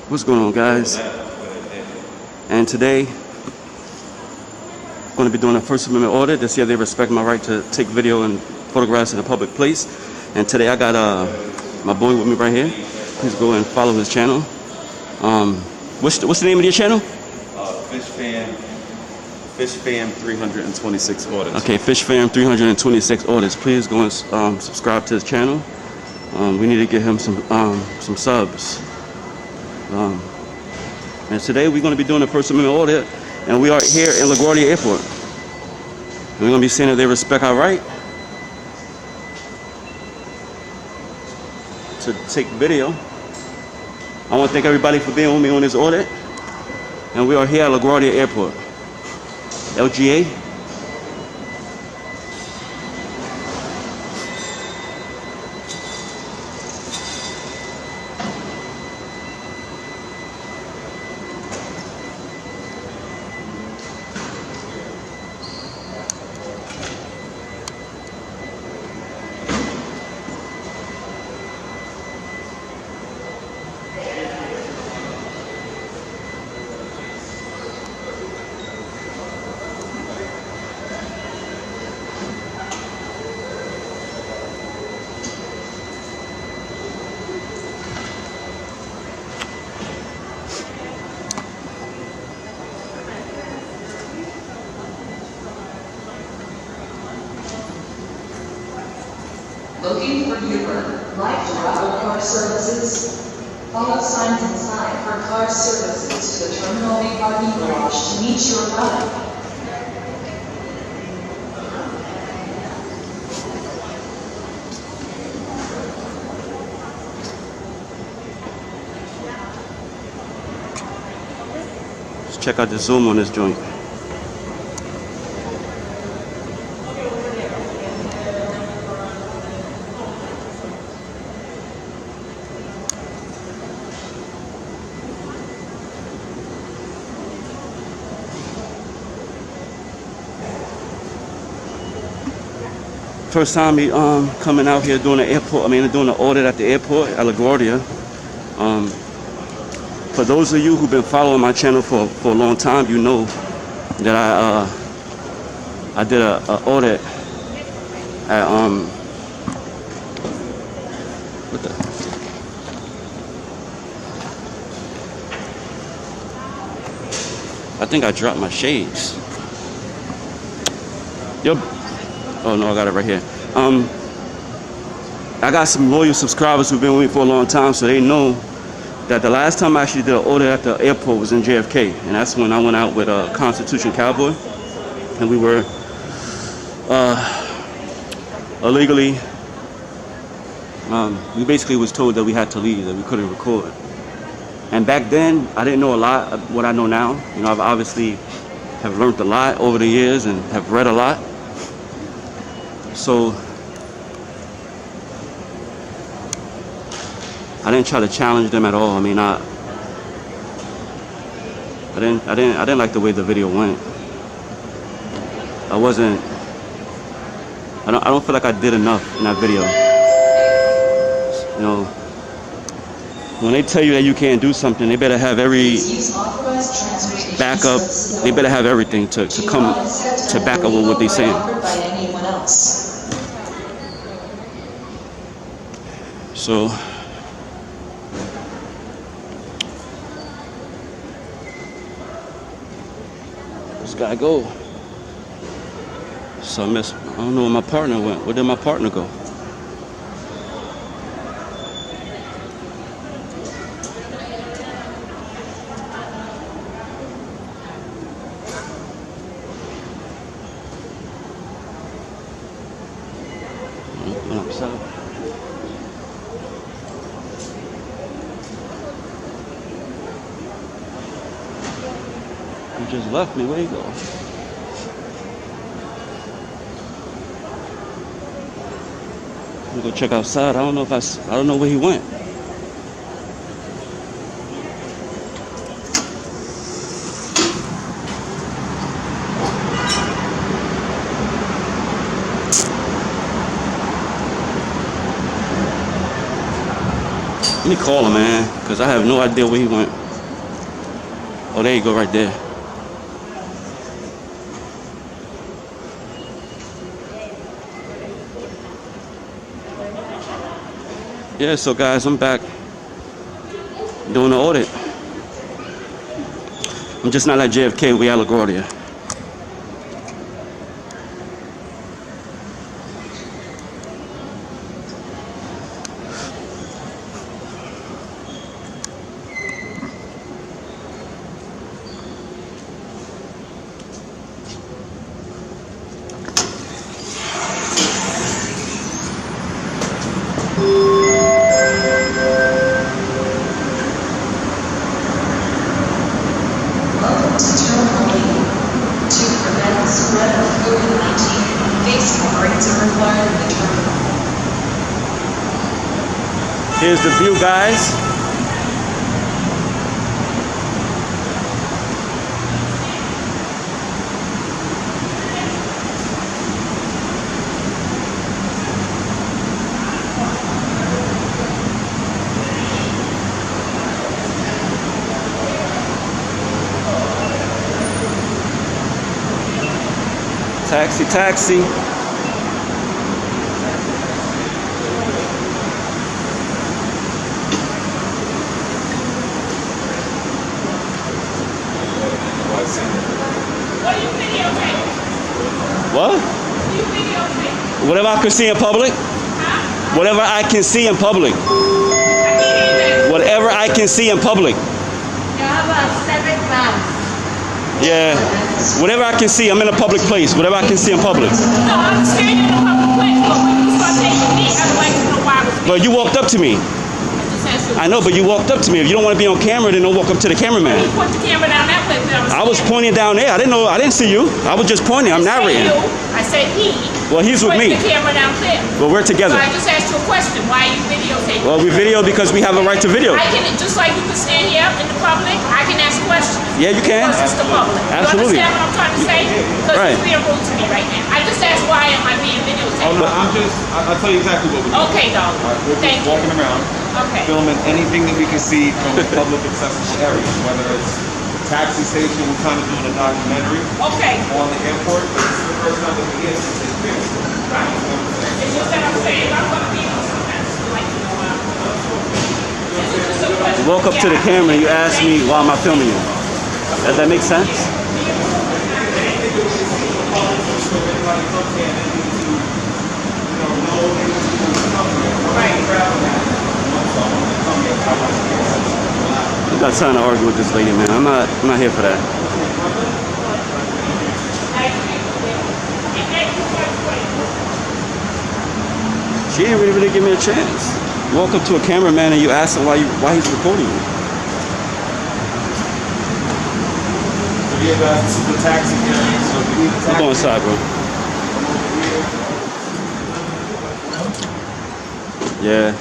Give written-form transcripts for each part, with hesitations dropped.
What's going on, guys? And today I'm going to be doing a First Amendment audit to see if they respect my right to take video and photographs in a public place. And today I got my boy with me right here. Please go and follow his channel. What's the name of your channel? Fish Fam 326 audits. Okay, Fish Fam 326 audits. Please go and subscribe to his channel. We need to get him some subs. And today we're going to be doing a First Amendment audit, and we are here in Laguardia Airport. And we're going to be seeing if they respect our right to take video. I want to thank everybody for being with me on this audit. And we are here at LaGuardia Airport. LGA. Looking for viewer, like travel car services? Follow signs inside for car services to the terminal B parking garage to meet your route. Let's check out the zoom on this joint. First time me coming out here doing doing the audit at the airport at LaGuardia. For those of you who've been following my channel for a long time, you know that I did a audit at what the, I think I dropped my shades. Yep. Oh no, I got it right here. I got some loyal subscribers who've been with me for a long time, so they know that the last time I actually did an audit at the airport was in JFK, and that's when I went out with a Constitution Cowboy, and we were illegally. We basically was told that we had to leave, that we couldn't record. And back then, I didn't know a lot of what I know now. You know, I've obviously have learned a lot over the years and have read a lot. So I didn't try to challenge them at all. I mean, I didn't like the way the video went. I don't feel like I did enough in that video. You know, when they tell you that you can't do something, they better have every backup. They better have everything to come to back up with what they're saying. So this guy go. So I don't know where my partner went. Where did my partner go? Went upside. You just left me. Where you go? I'm gonna go check outside. I don't know where he went. Let me call him, man, because I have no idea where he went. Oh, there you go, right there. Yeah, so guys, I'm back doing the audit. I'm just not at JFK, we at LaGuardia. Welcome to Terminal B. To prevent the spread of COVID-19, face coverings are required in the terminal. Here's the view, guys. Taxi, taxi. What? Whatever I can see in public. Whatever I can see in public. Whatever I can see in public. Yeah. Whatever I can see. I'm in a public place. Whatever I can see in public. No, I'm standing in a public place, but when you start taking me, I'd like to know why I was But you walked up to me. I know, but you walked up to me. If you don't want to be on camera, then don't walk up to the cameraman. You put the camera down that way. I was pointing down there. I didn't know. I didn't see you. I was just pointing. I'm narrating. I said he. Well, he's with Put me. the camera down there. Well, we're So together. I just asked you a question. Why are you videotaping? Well, we video because we have a right to video. I can, just like you can stand here in the public, I can ask questions. Yeah, you can. Because it's the public. Absolutely. You understand what I'm trying to say? Because Right. you're being rude to me right now. I just asked why am I being videotaped? Oh no, I'll tell you exactly what we're doing. Okay, darling. All right, we're Thank just you. walking around, Okay. filming anything that we can see from public accessible areas, whether it's the taxi station, we're kind of doing a documentary Okay. on the airport, but this is the first time that we get this experience. Right. It's just that I'm saying I'm going to be on some kind of like, you know, this is just a question. Walk up to the camera and you ask me why am I filming you. Does that make sense? I'm not trying to argue with this lady, man. I'm not here for that. She didn't really give me a chance. You walk up to a cameraman and you ask him why he's recording you. So yeah, guys, this is the taxi area. So if you need a I'm taxi, going inside, bro. Yeah.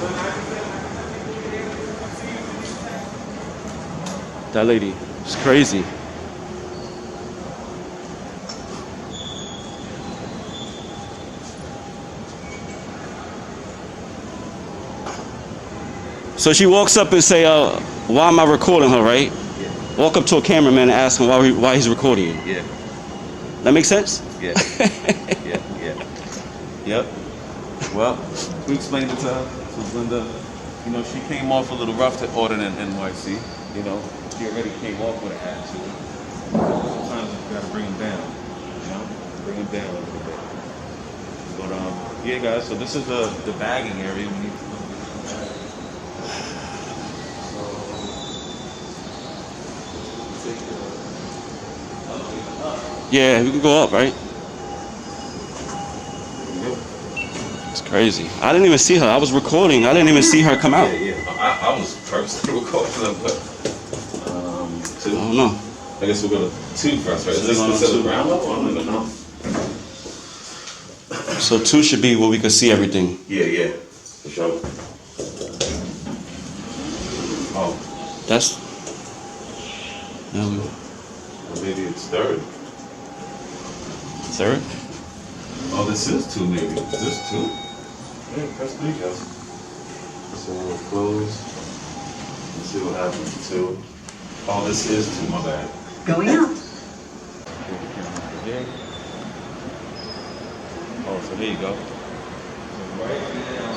That lady, it's crazy. So she walks up and say, why am I recording her, right? Yeah. Walk up to a cameraman and ask him why he's recording you. Yeah. That makes sense? Yeah. Yep. Well, we explained it to her. So Linda, you know, she came off a little rough to audit in NYC. You know, she already came off with an attitude. Sometimes you gotta bring them down. You know, bring them down a little bit. But yeah, guys. So this is the bagging area. We need to look at the bag. So take the elevator up. Yeah, we can go up, right? Yep. It's crazy. I didn't even see her. I was recording. I didn't even see her come out. Yeah. I was personally recording them, but I two. don't know. I guess we'll go to two first, right? Is So this we're going considered to- ground level? I don't even know. So 2 should be where we can see everything. Yeah, for sure. Oh, That's. maybe it's third. Third? Oh, this is two, maybe. Is this two? Yeah, that's three, guys. So we'll close. 2, have 52. Oh, this is 2, my bad. Going up. Here. Oh, so there you go. Right now.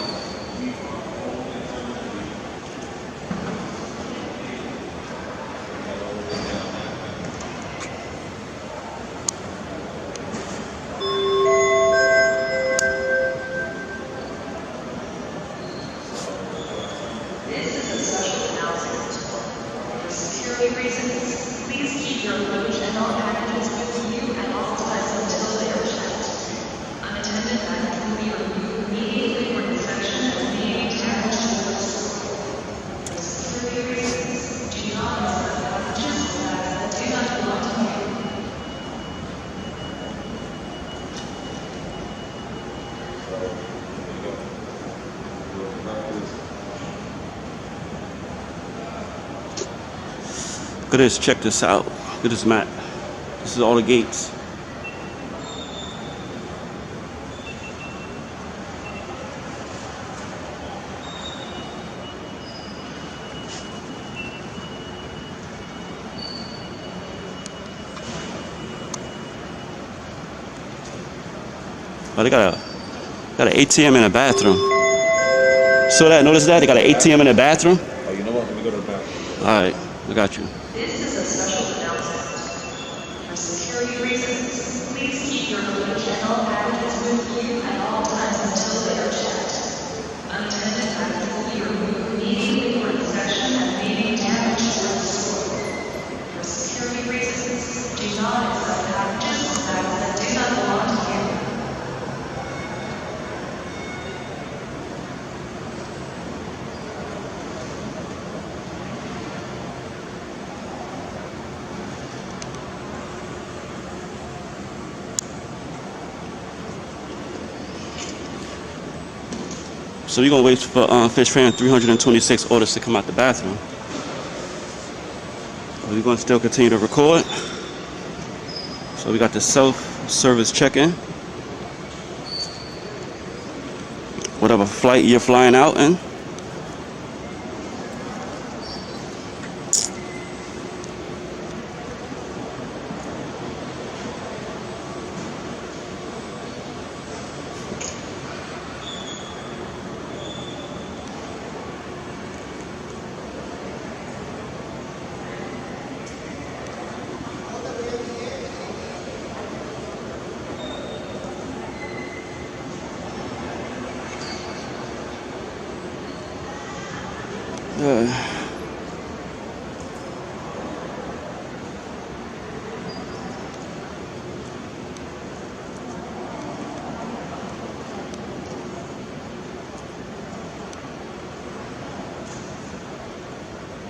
This is a special announcement. For security reasons, please keep your luggage and all packages with you at all times until they are checked. Unattended baggage will be removed immediately for inspection and may be damaged or destroyed. For security reasons, do not accept packages or bags that do not belong to you. Look at this, check this out. Look at this map. This is all the gates. Oh, they got an ATM in a bathroom. So that, notice that? They got an ATM in the bathroom? Oh, you know what? Let me go to the bathroom. Alright, I got you. This is a special announcement. For security reasons, please keep your luggage and all packages with you at all times until they are checked. Unattended baggage will be removed immediately for inspection and may be damaged or destroyed. For security reasons, do not accept packages or bags that do not belong to you. So we're gonna wait for Fish Fam 326 orders to come out the bathroom. We're gonna still continue to record. So we got the self-service check-in. Whatever flight you're flying out in.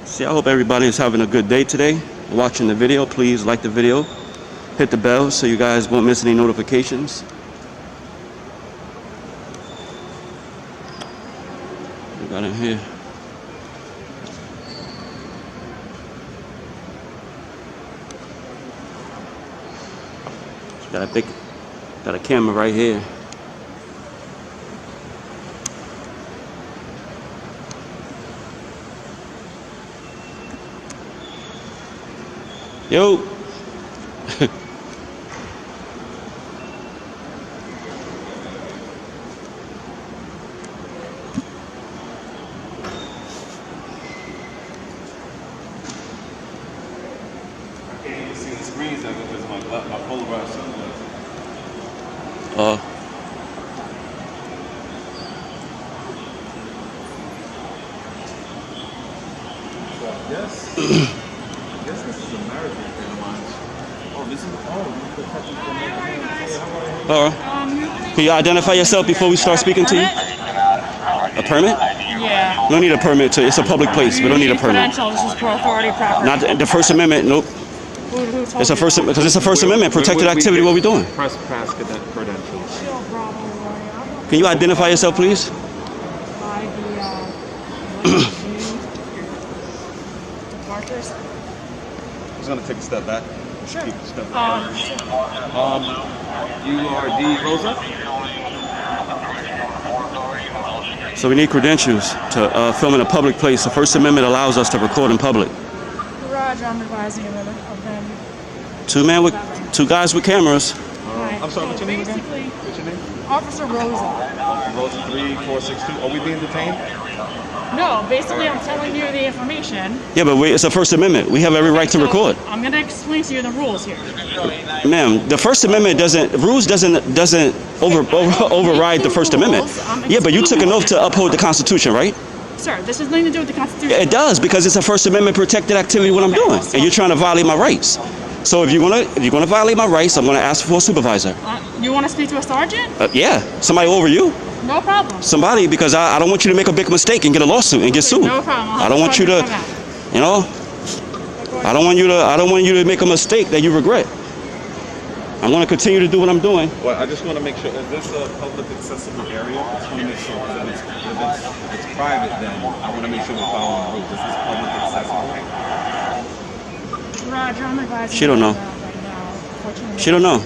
See, I hope everybody is having a good day today. Watching the video, please like the video, hit the bell so you guys won't miss any notifications. We got in here. Got a camera right here. Yo. I can't even see the screens of it because my polarized sunglasses. Yes. I guess this is American friend of mine. Oh, this is the touch of All right. Can you identify yourself before we start speaking to you? A permit? Yeah. We don't need a permit to. It's a public place. We don't need a permit. Credentials, this is pro authority property. Not the First Amendment. Nope. Who told It's a you First that? because it's a First Amendment protected activity. What we doing? Press pass credentials. Chill, Bravo, Roy. Can you identify yourself, please? By the departures. I'm just gonna take a step back. Sure. Keep a step back. You are D. Rosa? So we need credentials to film in a public place. The First Amendment allows us to record in public. Roger, I'm advising of them. Two guys with cameras. I'm sorry, what's your name again? Basically, What's your name? Officer Rosa. Rosa 3462. Are we being detained? No, basically I'm telling you the information. Yeah, but it's a First Amendment. We have every right to So, record. I'm going to explain to you the rules here. Ma'am, the First Amendment doesn't override the First Amendment. Yeah, but you took an oath to uphold the Constitution, right? Sir, this has nothing to do with the Constitution. It does, because it's a First Amendment protected activity what I'm doing, and you're trying to violate my rights. So if you're gonna violate my rights, I'm gonna ask for a supervisor. You want to speak to a sergeant? Yeah, somebody over you. No problem. Somebody, because I don't want you to make a big mistake and get a lawsuit and get sued. No problem. I don't want you to, you know, I don't want you to make a mistake that you regret. I'm going to continue to do what I'm doing. Well, I just want to make sure, is this a public accessible area? I just want to make sure, because if it's private, then I want to make sure we're following the rules. Is this public accessible? Roger, I'm advising She don't know. right now. Unfortunately. She don't know.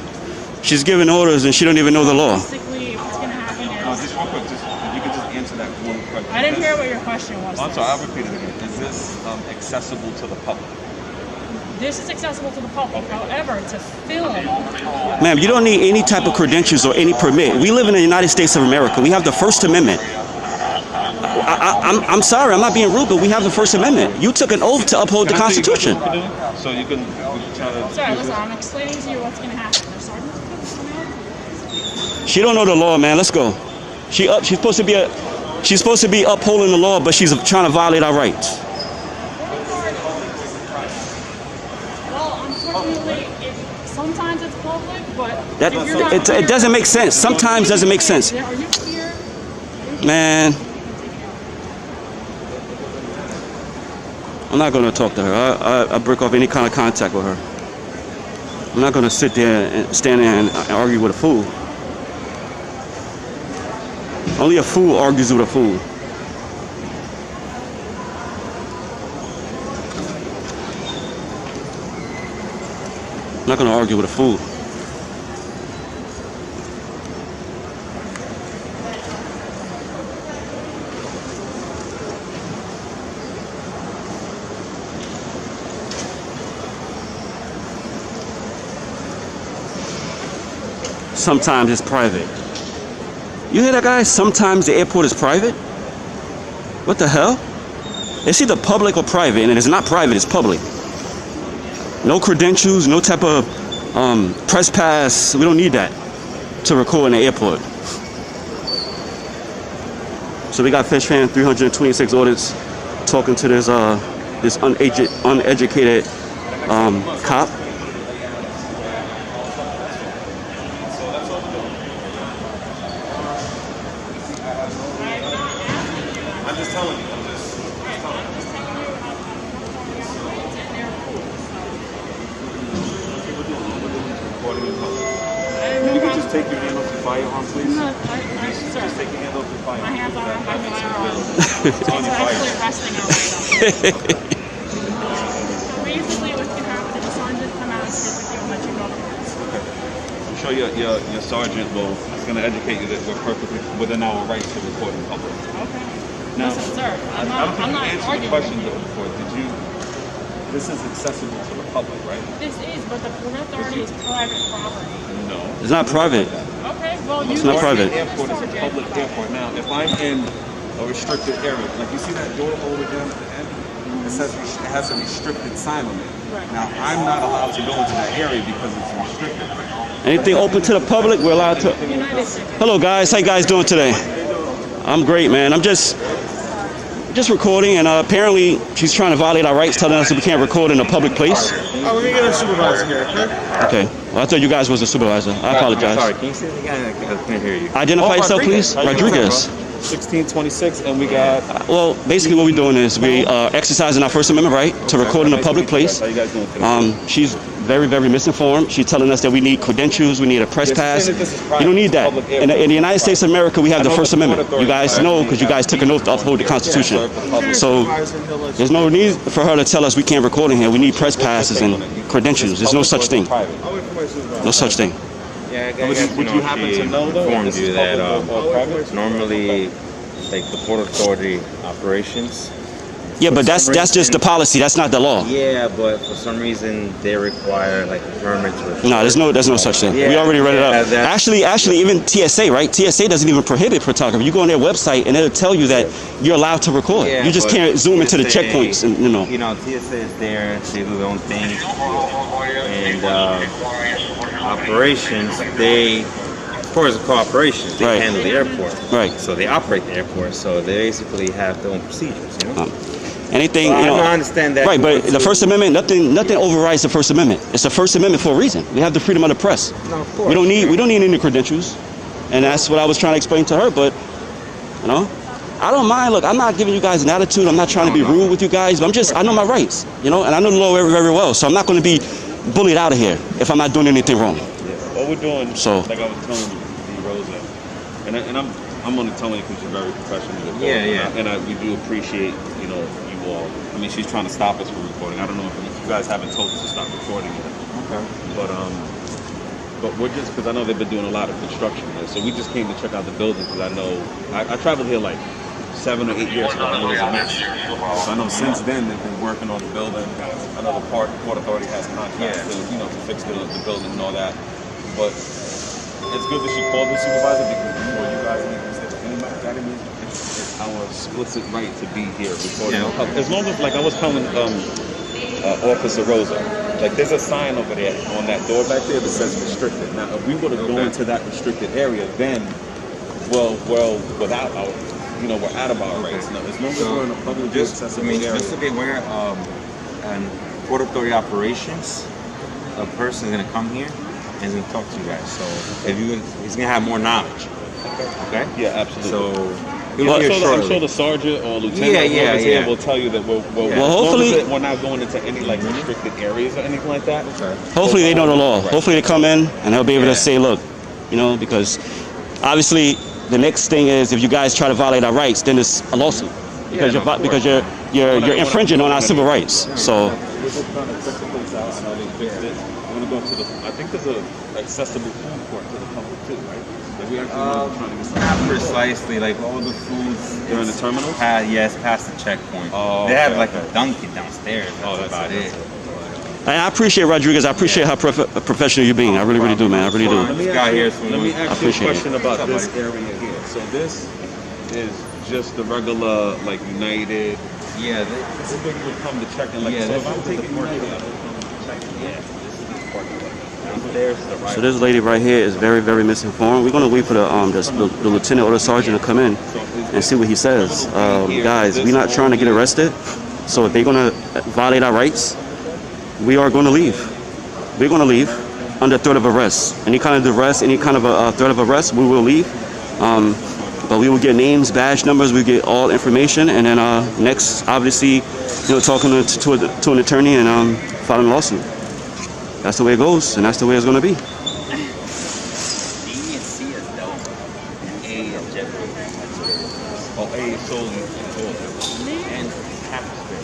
She's giving orders and she don't even know the law. Basically, what's going to happen No, is... just real quick, if you could just answer that one question. I didn't hear what your question was. I'm sorry, I'll repeat it again. Is this accessible to the public? This is accessible to the public. However, to film... Ma'am, you don't need any type of credentials or any permit. We live in the United States of America. We have the First Amendment. I'm sorry, I'm not being rude, but we have the First Amendment. You took an oath to uphold the Constitution. So you can try to... Sorry, listen, I'm explaining to you what's going to happen. The sergeant's going to come out. She don't know the law, man. Let's go. She's supposed to be upholding the law, but she's trying to violate our rights. Well, unfortunately, sometimes it's public, but... if you're not It clear- doesn't make sense. Sometimes doesn't make sense. Are you clear? Man, I'm not going to talk to her. I break off any kind of contact with her. I'm not going to sit there and stand there and argue with a fool. Only a fool argues with a fool. I'm not going to argue with a fool. Sometimes it's private. You hear that, guy? Sometimes the airport is private? What the hell? It's either public or private, and it's not private, it's public. No credentials, no type of press pass. We don't need that to record in the airport. So we got Fish Fan 326 audits talking to this uneducated cop. I'm just telling you. I'm just recording in public. You can just take your hand off the firearm, please. Just take your hand off the My firearm. hands are on my firearm. It's on your Actually firearm. resting on myself. Basically, what's going to happen is the sergeant come out and sit with you and let you know the rules. I'm sure your sergeant is going to educate you that we're perfectly within our rights to record in public. Okay. Now, Listen, sir, I don't think I'm you not answered the arguing question with you. though before. This is accessible to the public, right? This is, but the Port Authority is private property. No. It's not private. Okay, well, you It's not private. The airport is a public airport. Now, if I'm in a restricted area, like you see that door over there at the end, it says it has a restricted sign on it. Right. Now, I'm not allowed to go into that area because it's restricted. Anything open to the public, we're allowed to. United States. Hello, guys. How you guys doing today? I'm great, man. I'm just recording, and apparently she's trying to violate our rights, telling us that we can't record in a public place. Oh, let me get a supervisor here, okay? Okay. Well, I thought you guys was a supervisor. I apologize. Sorry, can you say it again? I can't hear you. Identify yourself, please. Rodriguez. 1626, and we got. Well, basically what we're doing is we are exercising our First Amendment right to record in a public place. How you guys doing today? She's very, very misinformed. She's telling us that we need credentials, we need a press Yes, pass. saying that this is private. You don't need that. Public In the United States of America, we have the I know First the Port Amendment. You Authority guys know because you guys took an oath to uphold the Constitution. So there's no need for her to tell us we can't record in here. We need press passes and credentials. There's no such thing. I'll wait for my supervisor. No such thing. Yeah, I Would guess, you happen she to know though? if informed this you is that public or private? normally like the Port Authority operations. Yeah, but that's just the policy. That's not the law. Yeah, but for some reason they require like a permit to. No, there's no such thing. We Yeah, already read it up. yeah, Actually, even TSA, right? TSA doesn't even prohibit photography. You go on their website and it'll tell you that you're allowed to record. Yeah, You just but can't zoom into the TSA, checkpoints, and You know, TSA is there. They do their own thing. And operations, they, of course, it's corporations. They Right. handle the airport. Right. So they operate the airport. So they basically have their own procedures. You know. anything. Well, You know, I understand that. right, but the First Amendment, nothing overrides the First Amendment. It's the First Amendment for a reason. We have the freedom of the press. No, of course. We don't need any credentials, and that's what I was trying to explain to her. But you know, I don't mind. Look, I'm not giving you guys an attitude. I'm not trying to be rude with you guys. But I know my rights. You know, and I know the law very, very well. So I'm not going to be bullied out of here if I'm not doing anything wrong. What we're doing, So- like I was telling you, Rosa, and I'm only telling you because you're very professional. Yeah. And we do appreciate, you know, you all. I mean, she's trying to stop us from recording. I don't know if you guys haven't told us to stop recording yet. Okay. But we're just, because I know they've been doing a lot of construction there. So we just came to check out the building because I know, I traveled here like 7 or 8 years ago and it was a mess. So I know since then they've been working on the building. I know the Port Authority has contracts to, you know, to fix the building and all that. But it's good that she called the supervisor because before you guys make mistakes with anybody, that means it's our explicit right to be here recording. Yeah. As long as, like I was telling Officer Rosa, like there's a sign over there on that door back there that says restricted. Now, if we were to go into that restricted area, then, well, without our, you know, we're out of our rights. Now, as long as we're in a public accessible area. Just to be aware, and Port Authority operations, a person is gonna come here and he's gonna talk to you guys. So if he's gonna have more knowledge. Okay. Yeah, absolutely. So I'm sure the sergeant or lieutenant whoever's here will tell you that we're hopefully- we're not going into any like restricted areas or anything like that. Okay. Hopefully they know the law. Right. Hopefully they come in and they'll be able Yeah. to say, look, you know, because obviously the next thing is if you guys try to violate our rights, then it's a lawsuit because Yeah, no, of because you're infringing on our civil rights. So We're just trying to check the place out. I know they fixed it. We're gonna go to the. I think there's a accessible food court to the public too, right? Like we actually trying to get some. Not precisely, like all the foods. They're in the terminals? Yes, past the checkpoint. Oh, they have okay, like okay. a Dunkin' downstairs. That's about it. and I appreciate Rodriguez. I appreciate how professional you're being. I really, really do, man. I really do. Let me This guy ask you, here is from let me North- ask you a appreciate it. question about What's this up, buddy? area here. So this is just the regular like United. Yeah, Everybody would come to check in. Like, Yeah, so if this I'm is the taking parking United, lot. I would come to check in. yeah. This is the parking lot. Downstairs to the right. So this lady right here is very, very misinformed. We're gonna wait for the lieutenant or the sergeant to come in and see what he says. Guys, we're not trying to get arrested. So if they're gonna violate our rights, we are gonna leave. We're gonna leave under threat of arrest. Any kind of arrest, any kind of a threat of arrest, we will leave. But we will get names, badge numbers, we get all information, and then next, obviously, you know, talking to an attorney and filing a lawsuit. That's the way it goes, and that's the way it's gonna be. B and C is dope. And A is JetBlue. Oh, A is solely. And Tapestry.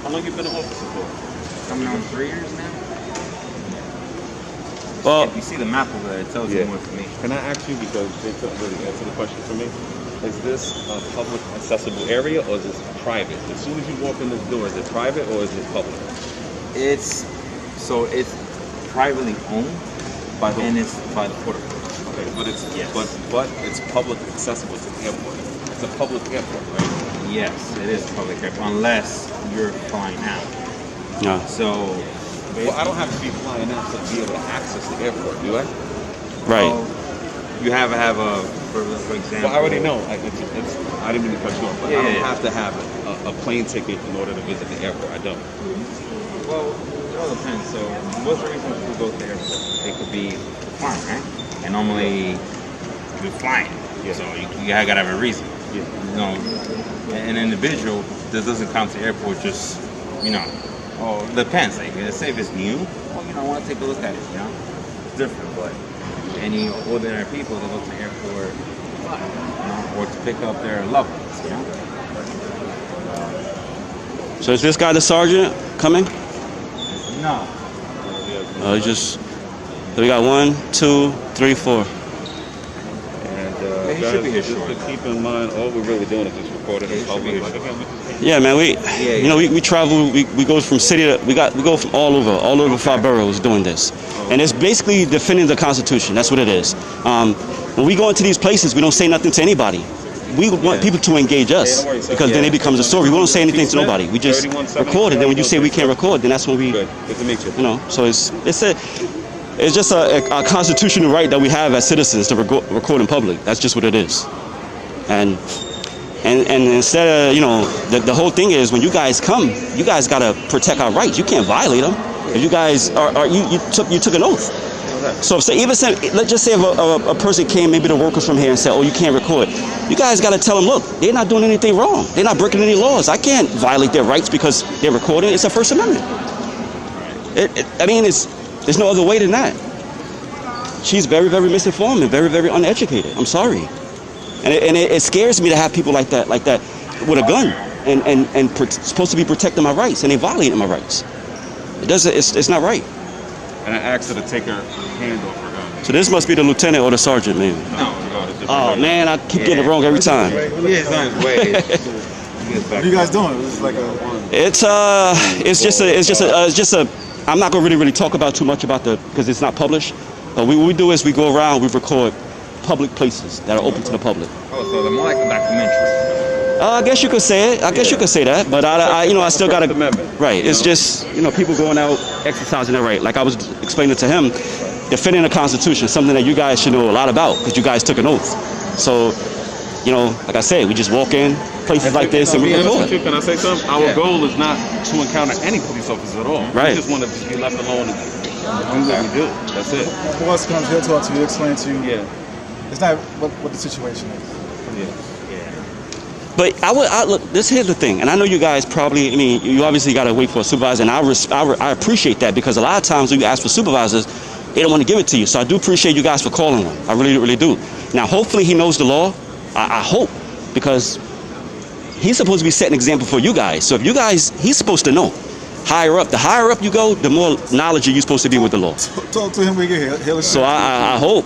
How long you been an officer for? Coming on 3 years now. Well, If you see the map over there, it tells you Yeah. more information. Can I ask you, because they couldn't really answer the question for me, is this a public accessible area or is this private? As soon as you walk in this door, is it private or is it public? It's privately owned, By who? and it's by the Port Authority. Okay, but it's Yes. but it's public accessible to the airport. It's a public airport, right? Yes, it is public airport, unless you're flying out. yeah. So, Well, I don't have to be flying out to be able to access the airport, do I? Right. you have a, for example. Well, I already know. I didn't mean to cut you off, but Yeah, I don't yeah. have to have a plane ticket in order to visit the airport. I don't. Well, it all depends. So, what's the reason people go to the airport? It could be flying, right? And normally, you're flying. Yeah. So, you gotta have a reason. Yeah. You know, an individual that doesn't come to the airport just, you know, depends. Like, let's say if it's new, well, you know, I want to take a look at it, you know? It's different, but any ordinary people that go to the airport, you know, or to pick up their loved ones, you know? So is this guy the sergeant coming? No. So we got 1, 2, 3, 4. And He's It should be his just short. to keep in mind, all we're really doing is just recording Yeah, in it should be public. his Like, short. again, we just Yeah, man. You know, we travel. We go from city to we go from all over 5 boroughs doing this, and it's basically defending the Constitution. That's what it is. When we go into these places, we don't say nothing to anybody. We want people to engage us don't worry, sir. because then it becomes a story. We don't say anything to nobody. We just 3170, record it. Then when you say we can't record, then that's when we, good. Good to meet you. you know. So it's just a constitutional right that we have as citizens to record in public. That's just what it is. And instead of, you know, the whole thing is when you guys come, you guys gotta protect our rights. You can't violate them. If you guys you took an oath. So let's just say if a person came, maybe the workers from here, and said, "Oh, you can't record." You guys got to tell them, "Look, they're not doing anything wrong. They're not breaking any laws. I can't violate their rights because they're recording. It's a First Amendment." I mean, there's no other way than that. She's very, very misinformed and very, very uneducated. I'm sorry, and it scares me to have people like that with a gun and supposed to be protecting my rights, and they violating my rights. It's not right. And I asked her to take her hand off her gun. So this must be the lieutenant or the sergeant, maybe. No, it's different. Oh man, I keep getting it wrong every time. Yeah, it's on his way. What are you guys doing? It's like It's just a. I'm not gonna really talk about too much about because it's not published. But what we do is we go around, we record public places that are open to the public. Oh, so they're more like a documentary. I guess you could say it. I guess you could say that. But I still gotta. Right. It's just people going out exercising their right. Like I was explaining to him, defending the Constitution, something that you guys should know a lot about because you guys took an oath. So, like I said, we just walk in places like this and we Be honest record. with you, can I say something? Our goal is not to encounter any police officers at all. Right. We just want to be left alone and do what we do. That's it. the boss comes, he'll talk to you, explain to you. Yeah. It's not what the situation is. But look. Here's the thing, and I know you guys probably. I mean, you obviously got to wait for a supervisor, and I appreciate that because a lot of times when you ask for supervisors, they don't want to give it to you. So I do appreciate you guys for calling one. I really, really do. Now, hopefully, he knows the law. I hope because he's supposed to be setting an example for you guys. So if you guys, he's supposed to know. The higher up you go, the more knowledge you're supposed to be with the law. Talk to him when you get here. So I hope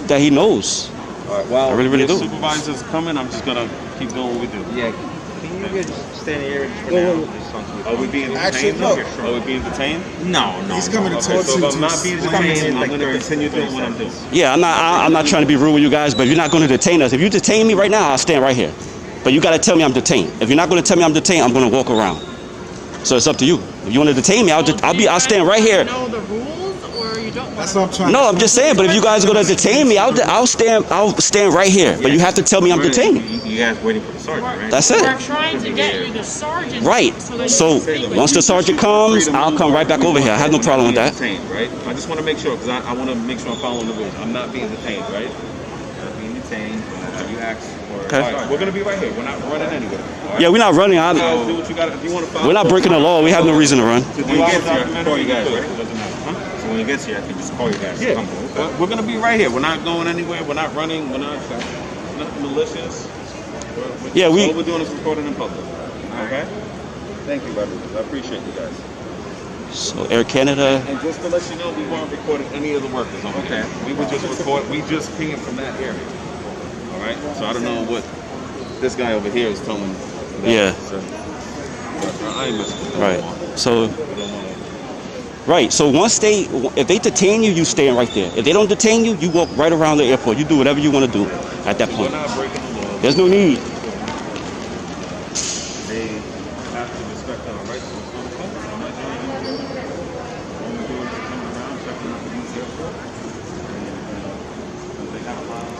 that he knows. All right, well, I really, really the do. supervisor's coming. I'm just going to keep doing what we do. Yeah. Can you just stand here for now? Just on to Are we being Actually, detained? no. Are we being detained? No. He's coming to Okay, talk so to if I'm not being detained, I'm going to continue doing what I'm doing. Yeah, I'm not trying to be rude with you guys, but if you're not going to detain us, if you detain me right now, I'll stand right here. But you got to tell me I'm detained. If you're not going to tell me I'm detained, I'm going to walk around. So it's up to you. If you want to detain me, I'll stand right here. Know the rules, or you don't want That's what I'm trying No, I'm just saying. But if you guys are going to detain me, I'll stand right here. But you have to tell me I'm detained. You guys waiting for the sergeant, right? That's We're it. trying to get you the sergeant. Right. So that you So can speak with once the sergeant comes, I'll come right back over here. I have no problem with that. Detained, right? I just want to make sure because I want to make sure I'm following the rules. I'm not being detained, right? Not being detained. You asked for. Okay. All right, we're gonna be right here. We're not running anywhere. All right? Yeah, we're not running. You guys do what you got. If you want to follow. We're not breaking the law. We have no reason to run. To do When he our gets here, I can documentary, call you guys, good. right? It doesn't matter. Huh? So when he gets here, I can just call you guys. Yeah. Come on. We're gonna be right here. We're not going anywhere. We're not running. We're not nothing malicious. Yeah, all we're doing is recording in public. Okay. Thank you, brothers. I appreciate you guys. So Air Canada. And just to let you know, we weren't recording any of the workers over there. We were just we just came from that area. All right. So I don't know what this guy over here is telling. Them, Yeah. So, I ain't missing. Right. So. Right. So if they detain you, you stand right there. If they don't detain you, you walk right around the airport. You do whatever you want to do at that We're point. not breaking the law. There's no need. They have to respect our rights. All we're doing is coming around, checking out the youth airport. And they have a lot of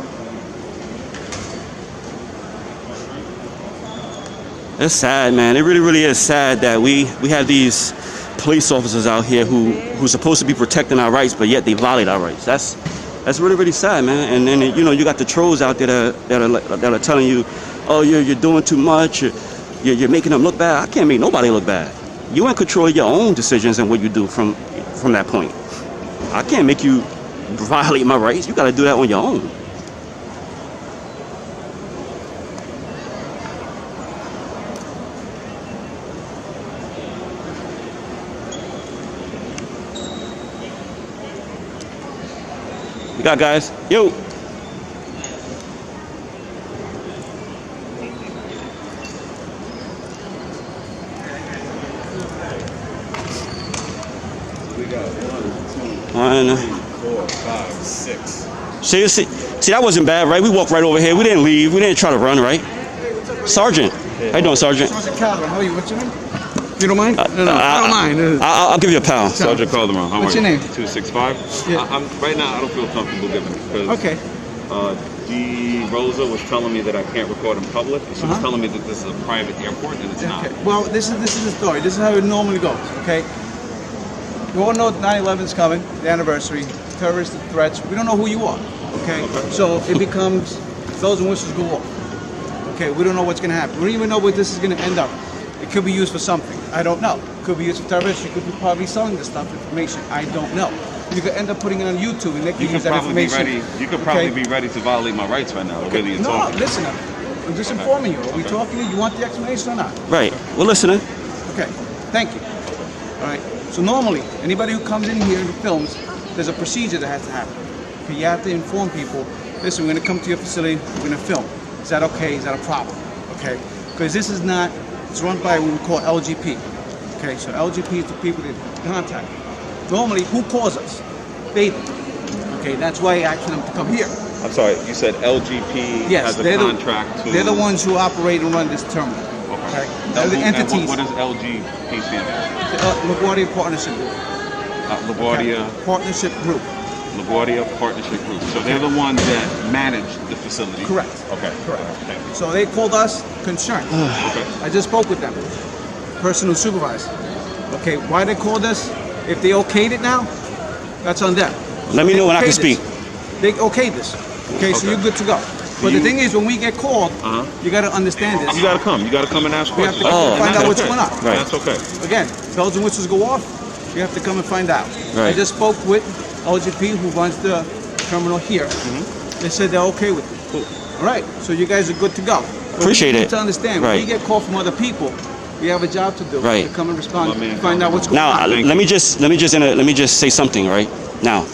It's sad, man. It really, really is sad that we have these police officers out here who's supposed to be protecting our rights, but yet they violate our rights. That's really, really sad, man. And then you got the trolls out there that are telling you, oh, you're doing too much. You're making them look bad. I can't make nobody look bad. You in control of your own decisions and what you do from that point. I can't make you violate my rights. You got to do that on your own. We got guys. Yo. We got 1, 2, One. 3, 4, 5, 6. See, that wasn't bad, right? We walked right over here. We didn't leave. We didn't try to run, right? Sergeant. How you doing, Sergeant? Sergeant Calvin, how are you? What's your name? You don't mind? No, I don't mind. I'll give you a pound. Sergeant Calderon, how What's are your you? name? 265. Yeah. Right now, I don't feel comfortable giving it because Okay. D. Rosa was telling me that I can't record in public. She was telling me that this is a private airport and it's not. Okay. Well, this is the story. This is how it normally goes. Okay. We all know 9/11 is coming, the anniversary, terrorist threats. We don't know who you are. Okay. So it becomes bells and whistles go off. Okay. We don't know what's going to happen. We don't even know where this is going to end up. It could be used for something. I don't know. It could be used for terrorists. You could be probably selling this stuff, information. I don't know. You could end up putting it on YouTube and they could use that information. You could probably be ready to violate my rights right now. The way that you're No, talking. listen. I'm just informing you. Are we talking? You want the explanation or not? Right. We're listening. Okay, thank you. All right, so normally, anybody who comes in here and films, there's a procedure that has to happen. Okay, you have to inform people, listen, we're gonna come to your facility, we're gonna film. Is that okay? Is that a problem? Okay, because this is not, it's run by what we call LGP. Okay, so LGP is the people that contact. Normally, who calls us? They do. Okay, that's why I asked them to come here. I'm sorry, you said LGP Yes, has a they're contract to... they're the ones who operate and run this terminal. Okay, they're the And entities. what does LGP stand for? LaGuardia Partnership Group. LaGuardia, Partnership Group. LaGuardia Partnership Group. So they're the ones that manage the facility. Correct. Okay. Correct. Thank you. So they called us concerned. Okay. I just spoke with them. Person who supervised. Okay, why they called us? If they okayed it now, that's on them. Let me know when I can Okayed speak. this. They okayed this. Okay, so Okay. you're good to go. But the you- thing is, when we get called, you got to understand this. You gotta come. You gotta come and ask We have to questions. come and find That's out what's okay. going on. Right. That's okay. Again, bells and whistles go off. You have to come and find out. Right. I just spoke with LGP, who runs the terminal here. They said they're okay with it. Cool. All right, so you guys are good to go. But Appreciate you need it. to understand, when Right. we get called from other people, we have a job to do. Right. To come and respond, My man, find out what's going Now, on. Thank let you. me just say something, right? Now,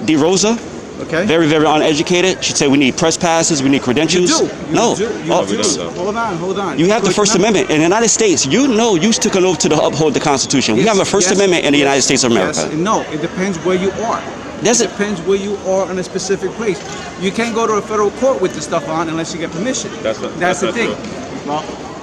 D. Rosa, Okay? very, very uneducated. She said we need press passes, we need You credentials. do. You No. do. You Oh, do. do. Hold on. you have the Good First number. Amendment. In the United States, you know you took an oath to uphold the Constitution. We Yes, have a First yes, Amendment in the yes, United States of America. Yes, no, it depends where you are. Does It it? depends where you are in a specific place. You can't go to a federal court with this stuff on unless you get permission. That's the not thing. true. Well,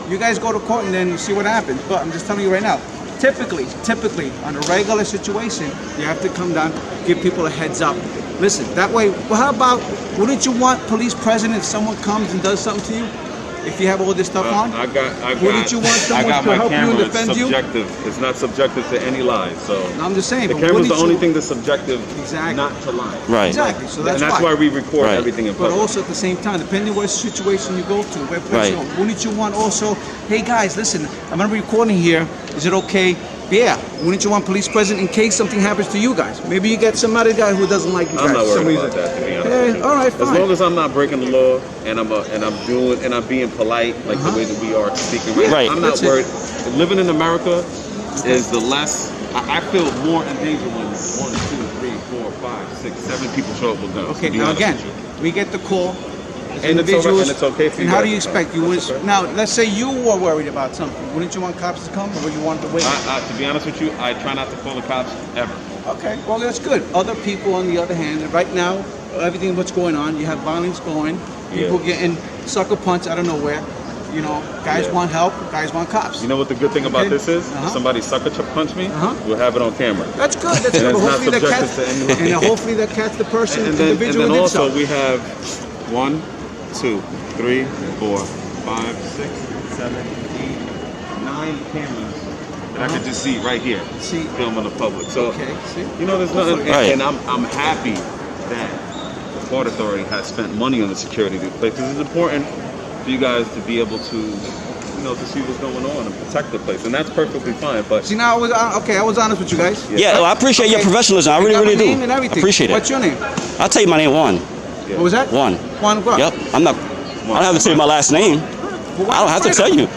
you guys go to court and then you see what happens. But I'm just telling you right now, typically, on a regular situation, you have to come down, give people a heads up. Listen, that way, well, how about, wouldn't you want police present if someone comes and does something to you? If you have all this stuff on? Wouldn't you want someone I got to my help you camera. and defend It's you? subjective. It's not subjective to any lies. So No, I'm just saying. the but camera's wouldn't the only you- thing that's subjective, Exactly. not to lie. Right. Exactly, so that's And that's why we record Right. everything in But public. also at the same time, depending what situation you go to, where place Right. you go, wouldn't you want also, hey guys, listen, I'm gonna be recording here. Is it okay? Yeah. Wouldn't you want police present in case something happens to you guys? Maybe you get some other guy who doesn't like you guys. I'm not for some worried about reason. that, to be honest. Hey, with you. all right, As fine. long as I'm not breaking the law and I'm being polite, like the way that we are speaking right, Right. I'm not That's it. worried. Living in America is the less. I feel more in danger when 1, 2, 3, 4, 5, 6, 7 people show up with guns. Okay, to be now honest again, with you. we get the call. as And it's all right, individuals, and it's okay for you And how guys do you to expect? come. You That's would, okay. now, let's say you were worried about something. Wouldn't you want cops to come, or would you want to wait? To be honest with you, I try not to call the cops ever. Okay, well that's good. Other people, on the other hand, right now, everything what's going on, you have violence going, people Yeah. getting sucker punched out of nowhere. You know, guys Yeah. want help, guys want cops. You know what the good thing about Okay. this is? Uh-huh. If somebody sucker punch me, we'll have it on camera. That's good. That's And good. it's But not hopefully that catch, subjective to any- and hopefully that catch the person, And then individual who did also so. we have 1, 2, 3, 4, 5, 6, 7, 8, 9 cameras that I could just see right here, See. filming the public. So Okay, see? you know, there's nothing, Right. and I'm happy that the Port Authority has spent money on the security of the place. Because it's important for you guys to be able to, you know, to see what's going on and protect the place, and that's perfectly fine. But See, now I was honest with you guys. Yeah, well, I appreciate your Okay. professionalism. I You really, got really my name do. and everything. Appreciate it. What's your name? I'll tell you my name, Juan. What was that? Juan. Juan what? Yep. I don't have to say my last name. Well, why I don't have to fight tell him? you.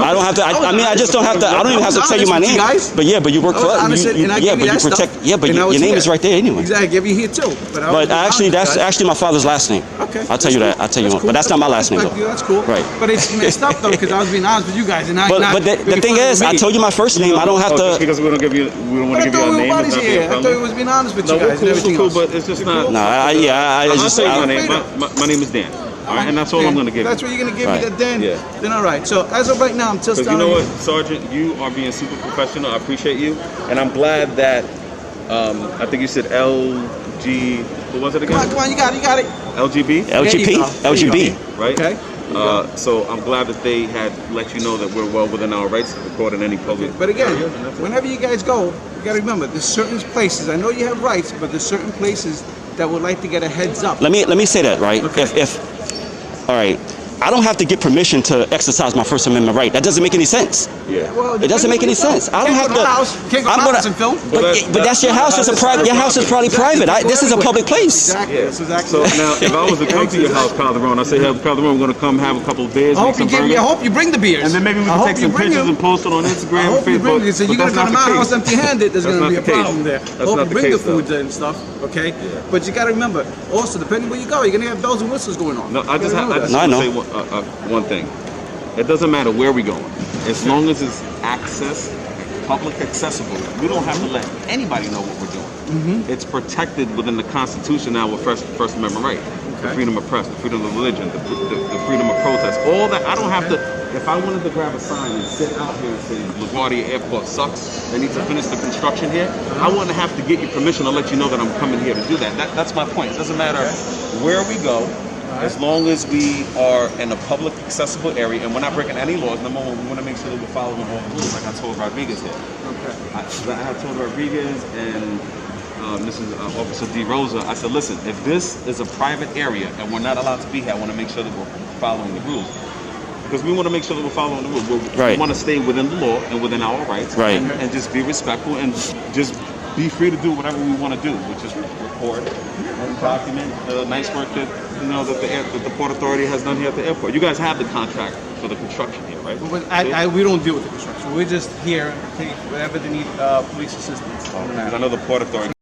I don't have to. I mean, I just don't have to. I don't even have to tell you my honest with name. you guys. But yeah, but you work I was for. honest and I Yeah, gave but you you that protect. stuff, Yeah, but and I your was name here. is right there anyway. Exactly, I gave you here too. But Actually, that's actually my father's last name. Okay. I'll tell you that. I'll tell you. That's But that's not my last name Respect though. you, that's cool. Right. But it's messed up though because I was being honest with you guys and But the thing is, I told you my first name. I don't have Just to. because we don't want to give you our name. It's not being I thought friendly. we was being honest with No, you we're guys and everything cool, else. but it's just not. No, I I'll just. tell you my I, name. My name is Dan. All right, and that's all I'm going to give That's you. what you're gonna give Right. me. Then, Yeah. then all right. So as of right now, I'm just Because you know what, Sergeant, you are being super professional. I appreciate you, and I'm glad that. I think you said LG. What was it again? Come on, you got it. LGB. LGP, LGB. Right. Okay. So I'm glad that they had let you know that we're well within our rights to record in any public. But again, whenever you guys go, you gotta remember there's certain places. I know you have rights, but there's certain places that would like to get a heads up. Let me say that, right? Okay. All right, I don't have to get permission to exercise my First Amendment right. That doesn't make any sense. Yeah. Well, It doesn't make any sense. I don't have to. Can't go to I'm my gonna- house and film. But that's your house. It's a private. Your house is probably private. This is a public place. Exactly. Yeah. That's exactly. So now, if I was to come to your house, Calderon, I say, hey, Calderon, we're going to come have a couple of beers, I make hope you some give me. I burgers, hope you bring the beers. and then maybe we I can hope take you some bring pictures them. and post it on Instagram I and hope you bring Facebook. it. So but you're gonna that's come to not my the house case. empty-handed. There's That's gonna not be a the case. problem there. That's Hope not you the bring the case, though. foods and stuff. Okay. But you gotta remember, also depending where you go, you're gonna have bells and whistles going on. No, I just You gotta want remember No, I to know. say one thing. It doesn't matter where we're going, as long as it's public accessible. We don't have to let anybody know what we're doing. It's protected within the Constitution now with First Amendment right. The Okay. freedom of press, the freedom of religion, the freedom of protest. All that. I don't have to. If I wanted to grab a sign and sit out here and say LaGuardia Airport sucks, they need to finish the construction here, I wouldn't have to get your permission to let you know that I'm coming here to do that. That's my point. It doesn't matter where we go. As long as we are in a public accessible area and we're not breaking any laws, number one, we want to make sure that we're following all the rules, like I told Rodriguez here. Okay. I had told Rodriguez and Mrs. Officer D. Rosa, I said, listen, if this is a private area and we're not allowed to be here, I want to make sure that we're following the rules. Because we want to make sure that we're following the rules. Right. We want to stay within the law and within our rights. Right. And just be respectful and just be free to do whatever we want to do, which is record and document the nice work that that the Port Authority has done here at the airport. You guys have the contract for the construction here, right? But we don't deal with the construction. We're just here, take whatever they need, police assistance. I know the Port Authority